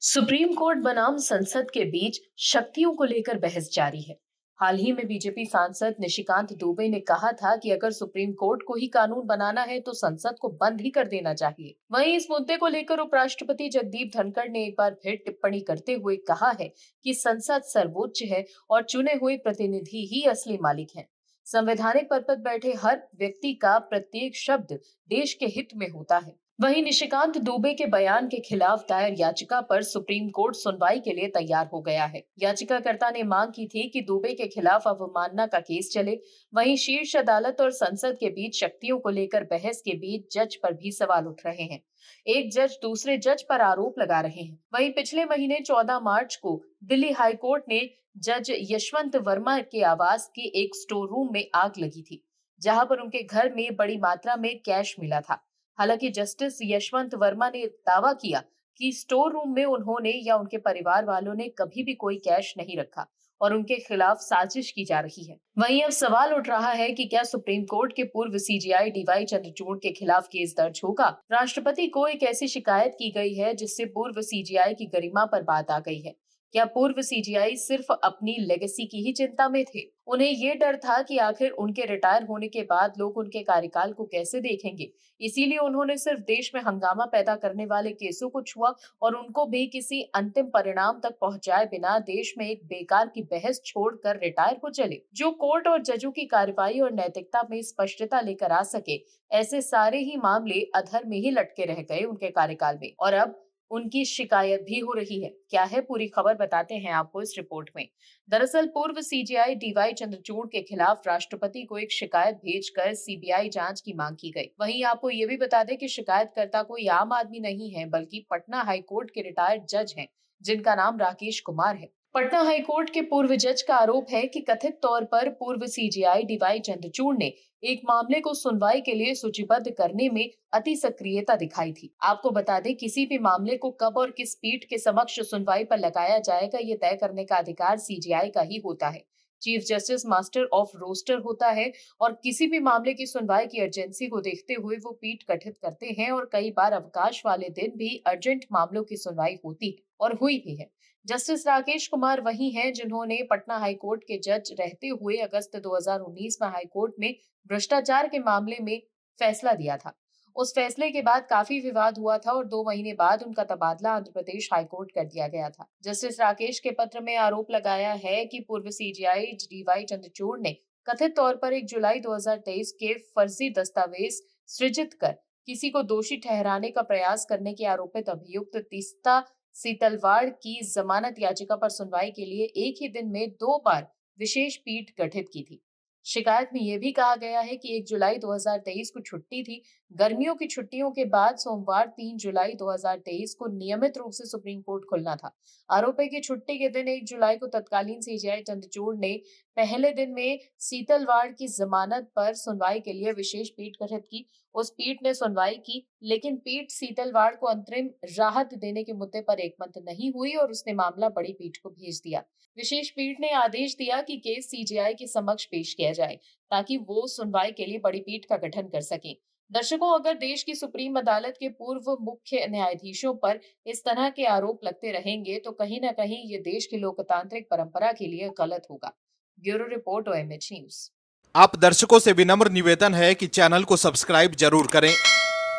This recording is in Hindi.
सुप्रीम कोर्ट बनाम संसद के बीच शक्तियों को लेकर बहस जारी है। हाल ही में बीजेपी सांसद निशिकांत दुबे ने कहा था कि अगर सुप्रीम कोर्ट को ही कानून बनाना है तो संसद को बंद ही कर देना चाहिए। वहीं इस मुद्दे को लेकर उपराष्ट्रपति जगदीप धनखड़ ने एक बार फिर टिप्पणी करते हुए कहा है कि संसद सर्वोच्च है और चुने हुए प्रतिनिधि ही असली मालिक हैं। संवैधानिक पद पर बैठे हर व्यक्ति का प्रत्येक शब्द देश के हित में होता है। वहीं निशिकांत दुबे के बयान के खिलाफ दायर याचिका पर सुप्रीम कोर्ट सुनवाई के लिए तैयार हो गया है। याचिकाकर्ता ने मांग की थी कि दुबे के खिलाफ अवमानना का केस चले। वहीं शीर्ष अदालत और संसद के बीच शक्तियों को लेकर बहस के बीच जज पर भी सवाल उठ रहे हैं। एक जज दूसरे जज पर आरोप लगा रहे हैं। वहीं पिछले महीने 14 मार्च को दिल्ली हाईकोर्ट ने जज यशवंत वर्मा के आवास के एक स्टोर रूम में आग लगी थी, जहां पर उनके घर में बड़ी मात्रा में कैश मिला था। हालांकि जस्टिस यशवंत वर्मा ने दावा किया कि स्टोर रूम में उन्होंने या उनके परिवार वालों ने कभी भी कोई कैश नहीं रखा और उनके खिलाफ साजिश की जा रही है। वहीं अब सवाल उठ रहा है कि क्या सुप्रीम कोर्ट के पूर्व सीजेआई डीवाई चंद्रचूड़ के खिलाफ केस दर्ज होगा। राष्ट्रपति को एक ऐसी शिकायत की गई है जिससे पूर्व सीजेआई की गरिमा पर बात आ गई है। क्या पूर्व सीजीआई सिर्फ अपनी लेगेसी की ही चिंता में थे? उन्हें ये डर था कि आखिर उनके रिटायर होने के बाद लोग उनके कार्यकाल को कैसे देखेंगे। इसीलिए उन्होंने सिर्फ देश में हंगामा पैदा करने वाले केसों को छुआ और उनको भी किसी अंतिम परिणाम तक पहुंचाए बिना देश में एक बेकार की बहस छोड़कर रिटायर हो चले। जो कोर्ट और जजों की कार्रवाई और नैतिकता में स्पष्टता लेकर आ सके, ऐसे सारे ही मामले अधर में ही लटके रह गए उनके कार्यकाल में और अब उनकी शिकायत भी हो रही है। क्या है पूरी खबर, बताते हैं आपको इस रिपोर्ट में। दरअसल पूर्व सीजेआई डीवाई चंद्रचूड़ के खिलाफ राष्ट्रपति को एक शिकायत भेजकर सीबीआई जांच की मांग की गई। वहीं आपको ये भी बता दें कि शिकायतकर्ता कोई आम आदमी नहीं है, बल्कि पटना हाईकोर्ट के रिटायर्ड जज हैं, जिनका नाम राकेश कुमार है। पटना हाईकोर्ट के पूर्व जज का आरोप है कि कथित तौर पर पूर्व सीजेआई डीवाई चंद्रचूड़ ने एक मामले को सुनवाई के लिए सूचीबद्ध करने में अति सक्रियता दिखाई थी। आपको बता दें, किसी भी मामले को कब और किस पीठ के समक्ष सुनवाई पर लगाया जाएगा, ये तय करने का अधिकार सीजेआई का ही होता है। Chief justice master of roster होता है और किसी भी मामले की सुनवाई की अर्जेंसी को देखते हुए वो पीठ गठित करते हैं और कई बार अवकाश वाले दिन भी अर्जेंट मामलों की सुनवाई होती है और हुई भी है। जस्टिस राकेश कुमार वही हैं जिन्होंने पटना हाईकोर्ट के जज रहते हुए अगस्त 2019 में हाईकोर्ट में भ्रष्टाचार के मामले में फैसला दिया था। उस फैसले के बाद काफी विवाद हुआ था और 2 महीने बाद उनका तबादला आंध्र प्रदेश हाईकोर्ट कर दिया गया था। जस्टिस राकेश के पत्र में आरोप लगाया है कि पूर्व सीजेआई डीवाई चंद्रचूड़ ने कथित तौर पर 1 जुलाई 2023 के फर्जी दस्तावेज सृजित कर किसी को दोषी ठहराने का प्रयास करने के आरोपित अभियुक्त तीस्ता सीतलवाड़ की जमानत याचिका पर सुनवाई के लिए एक ही दिन में 2 बार विशेष पीठ गठित की थी। शिकायत में यह भी कहा गया है कि 1 जुलाई 2023 को छुट्टी थी। गर्मियों की छुट्टियों के बाद सोमवार 3 जुलाई 2023 को नियमित रूप से सुप्रीम कोर्ट खुलना था। आरोप है कि छुट्टी के दिन 1 जुलाई को तत्कालीन सीजेआई चंद्रचूड़ ने पहले दिन में सीतलवाड़ की जमानत पर सुनवाई के लिए विशेष पीठ गठित की। उस पीठ ने सुनवाई की, लेकिन पीठ सीतलवाड़ को अंतरिम राहत देने के मुद्दे पर एकमत नहीं हुई और उसने मामला बड़ी पीठ को भेज दिया। विशेष पीठ ने आदेश दिया कि केस सीजेआई के समक्ष पेश किया जाए ताकि वो सुनवाई के लिए बड़ी पीठ का गठन कर सकें। दर्शकों, अगर देश की सुप्रीम अदालत के पूर्व मुख्य न्यायाधीशों पर इस तरह के आरोप लगते रहेंगे तो कहीं न कहीं ये देश की लोकतांत्रिक परंपरा के लिए गलत होगा। Bureau report, OMH news. आप दर्शकों से विनम्र निवेदन है कि चैनल को सब्सक्राइब जरूर करें